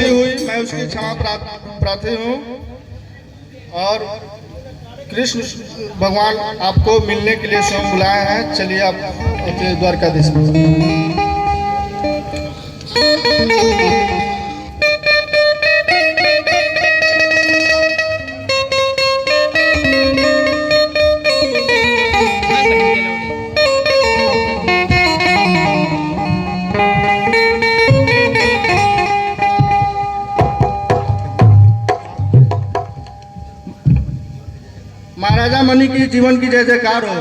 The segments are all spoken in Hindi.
गलती हुई मैं उसकी क्षमा प्रार्थी हूँ। और कृष्ण भगवान आपको मिलने के लिए स्वयं बुलाए हैं। चलिए आप अपने द्वारकाधीश में। महाराजा मणि की जीवन की जय जयकार हो।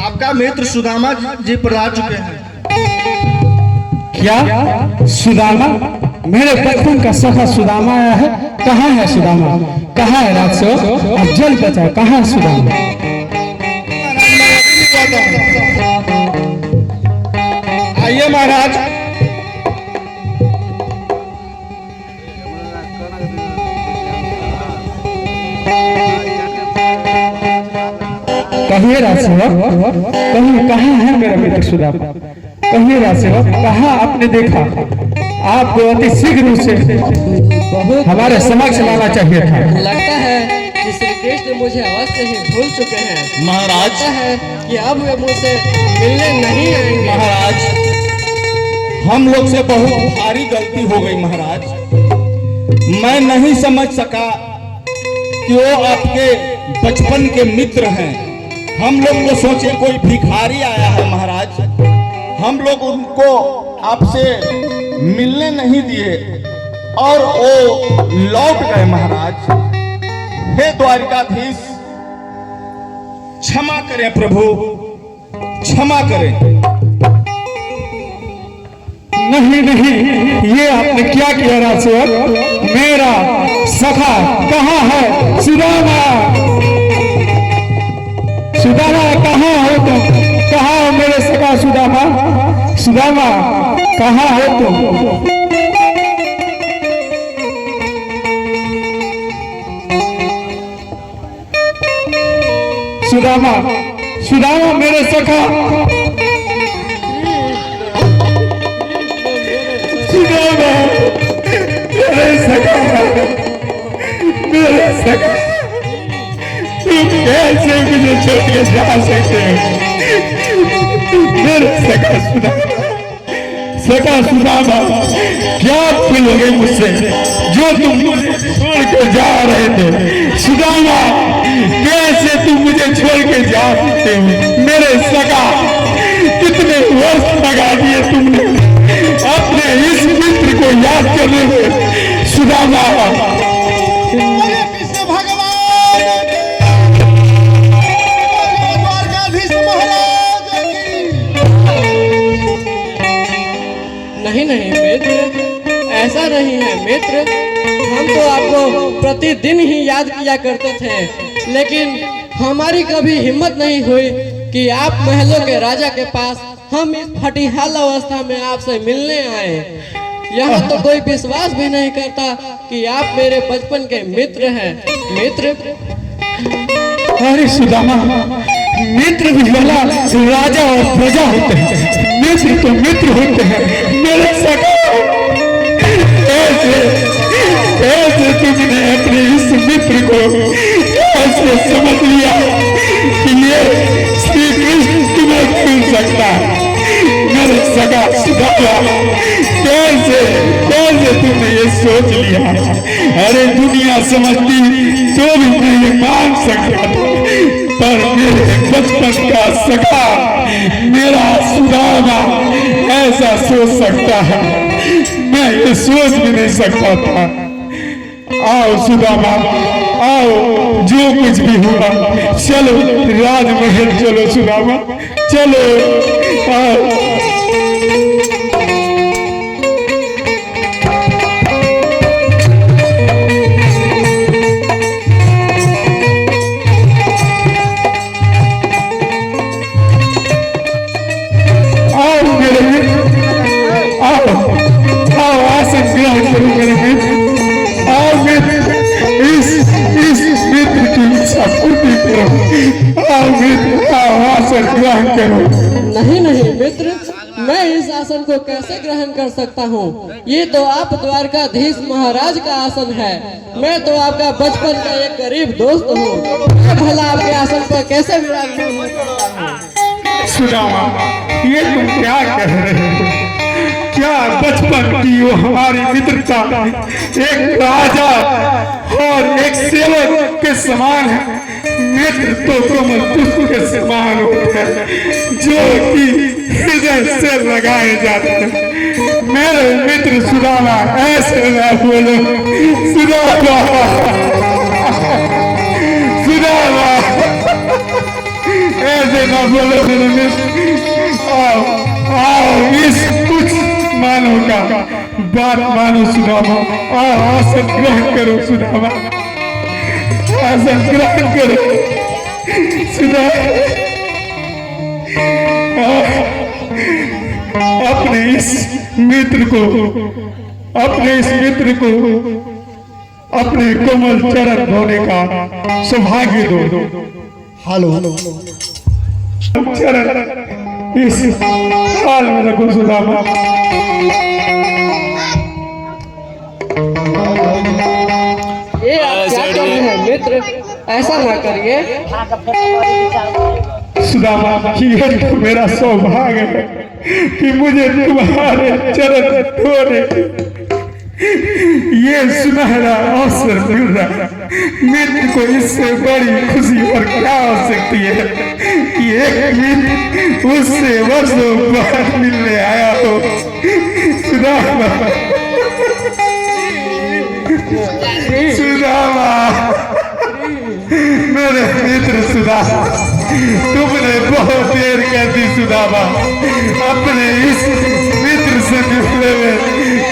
आपका मित्र सुदामा जी पधार चुके हैं। क्या सुदामा? मेरे बचपन का सखा सुदामा आया है। कहाँ है सुदामा? कहाँ है राजसो? अब जल्द बचा, कहाँ है सुदामा? आइए महाराज। कहिए राजसेवक, कहिए कहाँ है मेरा मित्र सुदामा? कहिए राजसेवक, कहाँ आपने देखा? आपको अति शीघ्र से हमारे समक्ष लाना चाहिए था। लगता है कि श्री कृष्ण मुझे अवश्य ही भूल चुके हैं। महाराज लगता है कि अब वे मुझसे मिलने नहीं आएंगे। महाराज, हम लोग से बहुत भारी गलती हो गई महाराज। मैं नहीं समझ सका कि वो आपके बचपन के मित्र हैं। हम लोग तो सोचे कोई भिखारी आया है महाराज। हम लोग उनको आपसे मिलने नहीं दिए और वो लौट गए महाराज। हे द्वारिकाधीश, क्षमा करें प्रभु, क्षमा करें। नहीं नहीं, ये आपने क्या किया राजसेवक? मेरा सखा कहाँ है? सुदामा, सुदामा कहाँ हो तुम? कहाँ हो मेरे सखा सुदामा? सुदामा कहाँ हो तुम? सुदामा, सुदामा मेरे सखा, सुदामा मेरे सखा, मेरे सखा, तुम कैसे मुझे छोड़ के जा सकते हो? मेरे सखा सुदामा, सखा सुदामा, क्या भूल हो गई मुझसे जो तुम मुझे छोड़ के जा रहे थे? सुदामा, कैसे तुम मुझे छोड़ के जा सकते हो? मेरे सखा, कितने वर्ष लगा दिए तुमने अपने इस मित्र को याद करने में। सुदामा, कृष्ण भगवान द्वारकाधीश महाराज की। नहीं नहीं मित्र, ऐसा नहीं है मित्र। हम तो आपको प्रतिदिन ही याद किया करते थे, लेकिन हमारी कभी हिम्मत नहीं हुई कि आप महलों के राजा के पास हम इस फटीहाल अवस्था में आपसे मिलने आए। यहाँ तो कोई विश्वास भी नहीं करता कि आप मेरे बचपन के मित्र हैं। मित्र? अरे सुदामा, मित्र भी भला राजा और प्रजा होते हैं, मित्र तो मित्र होते हैं। मेरे सखा, ऐसे तुमने अपने इस मित्र को ऐसे समझ लिया कि ये श्री कृष्ण तुम्हें भूल सकता है? मेरे सगा सुदामा, कैसे कैसे तुमने ये सोच लिया? अरे दुनिया समझती तो भी मैं ये मान सकता था, पर मेरे बचपन का सगा मेरा सुदामा ऐसा सोच सकता है? मैं ये सोच भी नहीं सकता था। आओ सुदामा, आओ, जो कुछ भी हुआ चलो राजमहल चलो। सुदामा चलो, आओ। आओ मेरे मित्र, आओ आओ, आसन ग्रहण करो मेरे मित्र। आओ मित्र, इस मित्र की इच्छा पूर्ति करो। आओ मित्र, आओ आसन ग्रहण करो। नहीं नहीं मित्र, मैं इस आसन को कैसे ग्रहण कर सकता हूँ? ये तो आप द्वारकाधीश महाराज का आसन है। मैं तो आपका बचपन का एक गरीब दोस्त हूँ। मैं भला आपके आसन पर कैसे विराजमान हो सकता हूँ? सुदामा, ये तुम क्या कह रहे हो? क्या बचपन की वो हमारी मित्रता एक राजा और एक सेवक के समान है? मित्र तो कोमल पुष्प के समान होते हैं जो कि हृदय से लगाए जाते हैं। मेरे मित्र सुदामा, ऐसे ना बोलो सुदामा, सुदामा, ऐसे ना बोलो मेरे मित्र। आओ आओ, इस कुछ मानो का बात मानो सुदामा। आओ, आसन ग्रहण करो सुदामा, आसन ग्रहण करो सुदामा। अपने इस मित्र को अपने कोमल चरण धोने का सौभाग्य दो। हेलो चरण इस हाल में रखो सुदामा। ये आप क्या कर रहे हैं मित्र? ऐसा ना करिए। सुदामा, ये तो मेरा सौभाग्य है कि मुझे तुम्हारे चरण धोने ये सुनहरा अवसर मिल रहा है। मित्र को इससे बड़ी खुशी और क्या हो सकती है कि एक मित्र उससे वर्षों बाद मिलने आया हो। सुदामा, सुदामा, मेरे मित्र सुदामा, तुमने बहुत देर कर दी सुदामा। अपने इस मित्र से मिलने में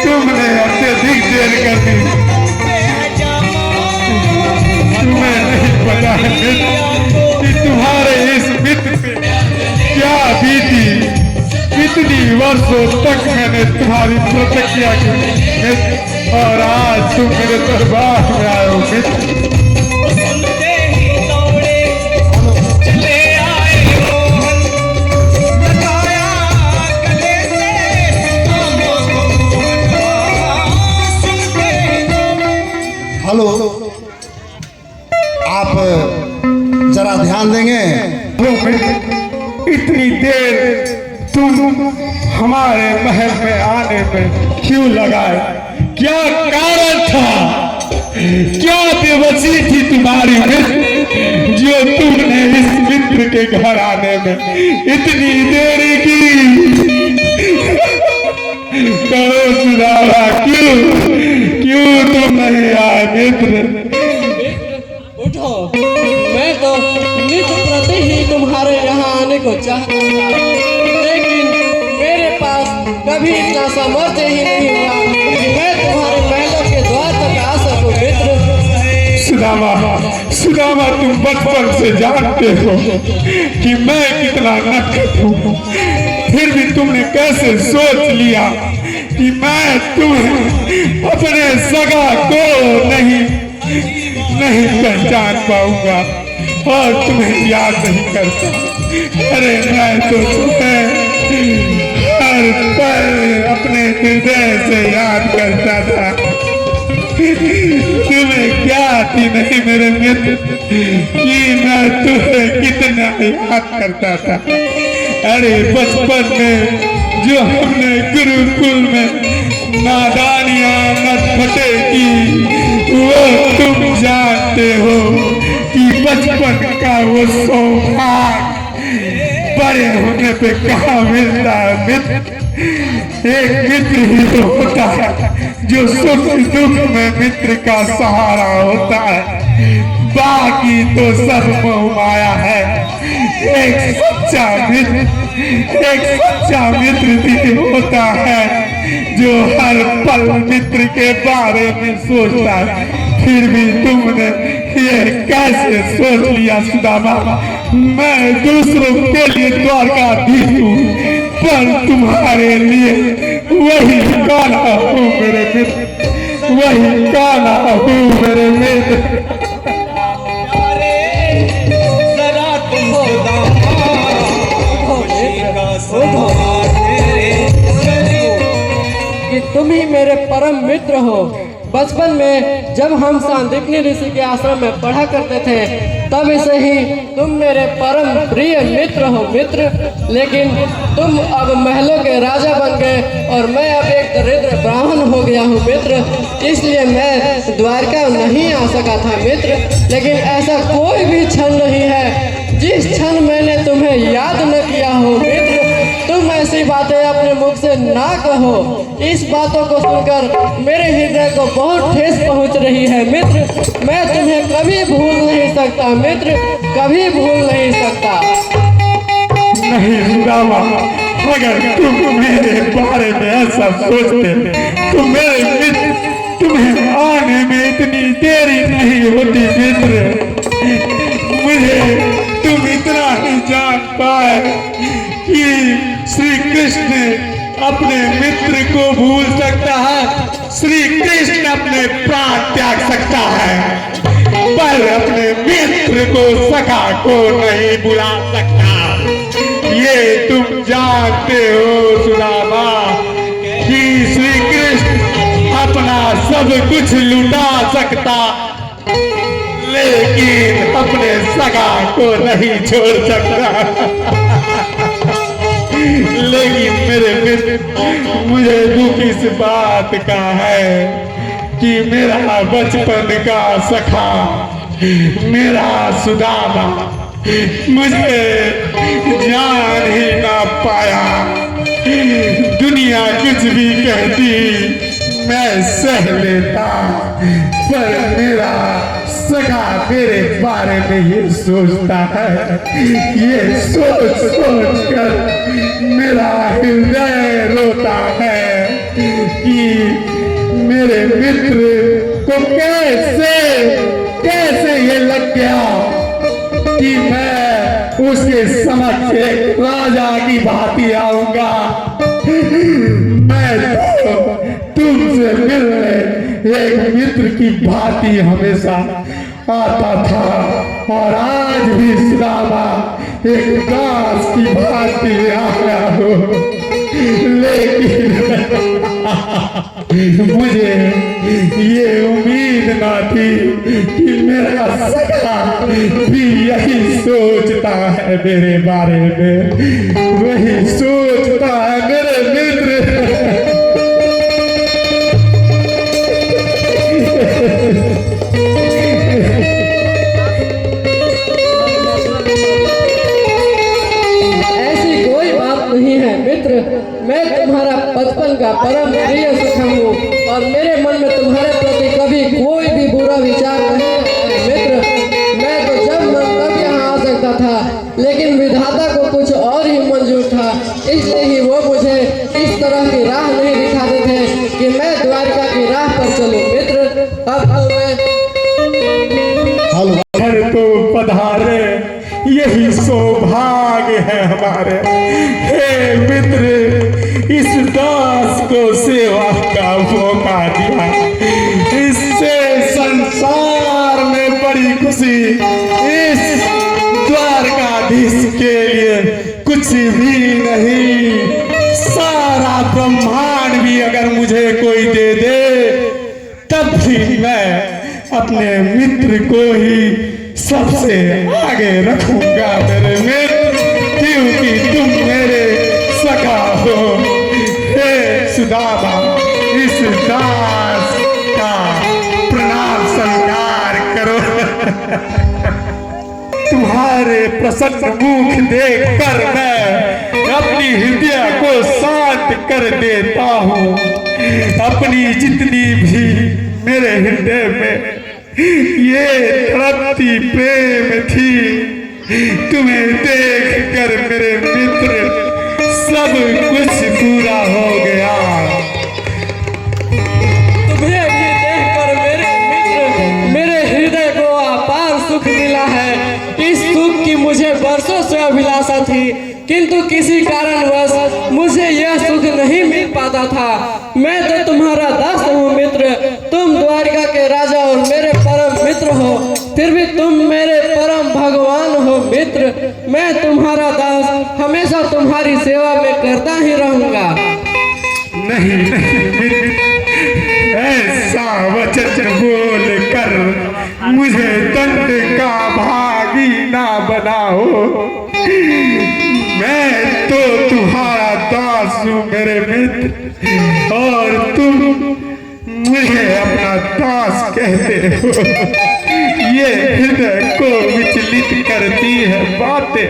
तुमने अत्यधिक देर कर दी। तुम्हें नहीं पता है कि तुम्हारे इस मित्र पे क्या बीती। कितनी वर्षों तक मैंने तुम्हारी प्रतिज्ञा की और आज तुम मेरे दरबार में आए हो मित्र। हेलो, आप जरा ध्यान देंगे? इतनी देर तुम हमारे महल में आने में क्यों लगाए? क्या कारण था? क्या बेबसी थी तुम्हारी मित्र जो तुमने इस मित्र के घर आने में इतनी देरी की? कहो सुदामा, क्यों तुम नहीं आए मित्र? उठो, मैं तो नित्य प्रति ही तुम्हारे यहाँ आने को चाहता था, लेकिन मेरे पास कभी इतना सामर्थ्य ही नहीं हुआ कि मैं तुम्हारे महलों के द्वार तक आ सकूं मित्र। सुदामा, तुम बचपन से जानते हो कि मैं कितना नटखट हूँ, फिर भी तुमने कैसे सोच लिया कि मैं तुम्हें अपने सगा को नहीं पहचान पाऊंगा और तुम्हें याद नहीं करता। अरे मैं तो तुम्हें हर पल अपने हृदय से याद करता था। तुम्हें क्या थी नहीं मेरे मित्र कि मैं तुम्हें कितना याद करता था। अरे बचपन में जो हमने गुरुकुल में नादानियां नटखटे की, वो तुम जानते हो कि बचपन का वो सौभाग्य बड़े होने पे कहाँ मिलता है मित्र? एक मित्र ही तो होता है जो सुख दुख में मित्र का सहारा होता है, बाकी तो सब मोह माया है। एक सच्चा मित्र भी होता है जो हर पल मित्र के बारे में सोचता है। फिर भी तुमने ये कैसे सोच लिया सुदामा? मैं दूसरों के लिए द्वारकाधीश हूँ, पर तुम्हारे लिए वही काला हूँ मेरे मित्र, वही काला हूँ मेरे मित्र। जरा तुम तुम ही मेरे परम मित्र हो। बचपन में जब हम सांदीपनी ऋषि के आश्रम में पढ़ा करते थे तब से ही तुम मेरे परम प्रिय मित्र हो मित्र। लेकिन तुम अब महलों के राजा बन गए और मैं अब एक दरिद्र ब्राह्मण हो गया हूँ मित्र, इसलिए मैं द्वारका नहीं आ सका था मित्र। लेकिन ऐसा कोई भी क्षण नहीं है जिस क्षण मैंने तुम्हें याद न किया हो मित्र। तुम ऐसी बातें अपने मुख से ना कहो। इस बातों को सुनकर मेरे हृदय को बहुत ठेस पहुंच रही है मित्र। मैं तुम्हें कभी भूल नहीं सकता मित्र, कभी भूल नहीं सकता। नहीं सुदामा, अगर तुम मेरे बारे में ऐसा सोचते तो मेरे मित्र तुम्हें आने में इतनी देरी नहीं होती मित्र। मुझे तुम इतना ही जान पाए कि श्री कृष्ण अपने मित्र को भूल सकता है, श्री कृष्ण अपने प्राण त्याग सकता है, पर अपने मित्र को सखा को नहीं बुला सकता। ये तुम जानते हो सुदामा कि श्री कृष्ण अपना सब कुछ लुटा सकता लेकिन अपने सगा को नहीं छोड़ सकता। लेकिन मेरे मित्र, मुझे दुख इस बात का है कि मेरा बचपन का सखा, मेरा सुदामा मुझे जान ही ना पाया। दुनिया कुछ भी कहती मैं सह लेता, पर मेरा सगा मेरे बारे में ये सोचता है, ये सोच सोच कर मेरा हृदय रोता है कि मेरे मित्र को कैसे ये लग गया कि मैं उसके समक्ष एक राजा की भांति आऊंगा। मैं तो तुमसे मिलने एक मित्र की भांति हमेशा आता था और आज भी सुदामा एक दास की भांति आया हो, लेकिन मुझे ये उम्मीद ना थी कि मेरा सखा भी यही सोचता है मेरे बारे में, वही सोचता है मेरे मित्र। ऐसी कोई बात नहीं है मित्र, मैं तुम्हारा बचपन का परम प्रिय सखा हूँ और मेरे मन में तुम्हारे प्रति कभी कोई भी बुरा विचार नहीं है मित्र। मैं तो जब मन तब यहाँ आ सकता था, लेकिन विधाता को कुछ और ही मंजूर था, इसलिए ही वो मुझे इस तरह की राह नहीं दिखाते थे कि मैं द्वारका की राह पर चलूं मित्र। अब तो मैं घर तो पधारे, यही सौभाग्य है हमारे। हे मित्र, इस दास को सेवा का मौका दिया, इससे संसार में बड़ी खुशी। इस द्वारकाधीश के लिए कुछ भी नहीं, सारा ब्रह्मांड भी अगर मुझे कोई दे दे तब भी मैं अपने मित्र को ही सबसे आगे रखूंगा मेरे मित्र, क्योंकि तुम मेरे सखा हो। हे सुदामा, इस दास का प्रणाम स्वीकार करो। तुम्हारे प्रसन्न मुख देखकर मैं अपनी हृदय को शांत कर देता हूँ। अपनी जितनी भी मेरे हृदय में ये तड़पती प्रेम थी, तुम्हें देखकर मेरे मित्र सब कुछ पूरा हो गया। तुम्हें भी देखकर मेरे मित्र, मेरे हृदय को अपार सुख मिला है। इस सुख की मुझे वर्षों से अभिलाषा थी, किंतु किसी कारणवश मुझे यह सुख नहीं मिल पाता था। मैं तो तुम्हारा दास हूँ मित्र, तुम द्वारका के राजा और मेरे परम मित्र हो, फिर भी तुम मेरे परम भगवान हो मित्र। मैं तुम्हारा दास हमेशा तुम्हारी सेवा में करता ही रहूंगा। नहीं नहीं मित्र, वचन बोल कर मुझे दंड का भागी ना बनाओ। मैं तो तुम्हारा दास हूँ मेरे मित्र, और तुम मुझे अपना दास कहते हो। ये हृदय को विचलित करती है बातें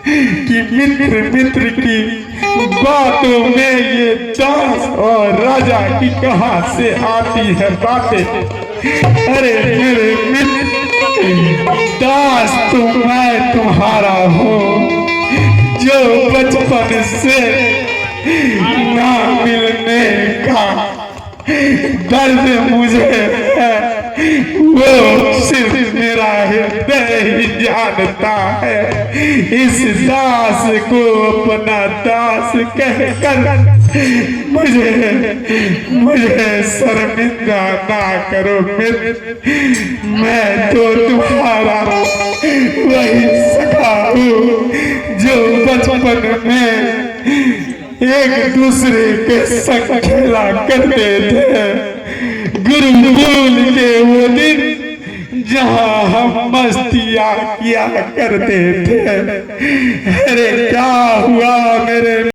कि मित्र मित्र की बातों में ये दास और राजा की कहां से आती है बातें। अरे मेरे मित्र, दास तो मैं तुम्हारा हूँ, जो बचपन से ना मिलने का दर्द मुझे है, वो सिर्फ मेरा हृदय ही जानता है। इस दास को अपना दास कहकर मुझे शर्मिंदा ना करो मित्र। मैं तो तुम्हारा वही सखा हूँ जो बचपन में एक दूसरे के संग खेला करते थे। गुरुकुल के वो दिन जहाँ हम मस्तियाँ किया करते थे। अरे क्या हुआ मेरे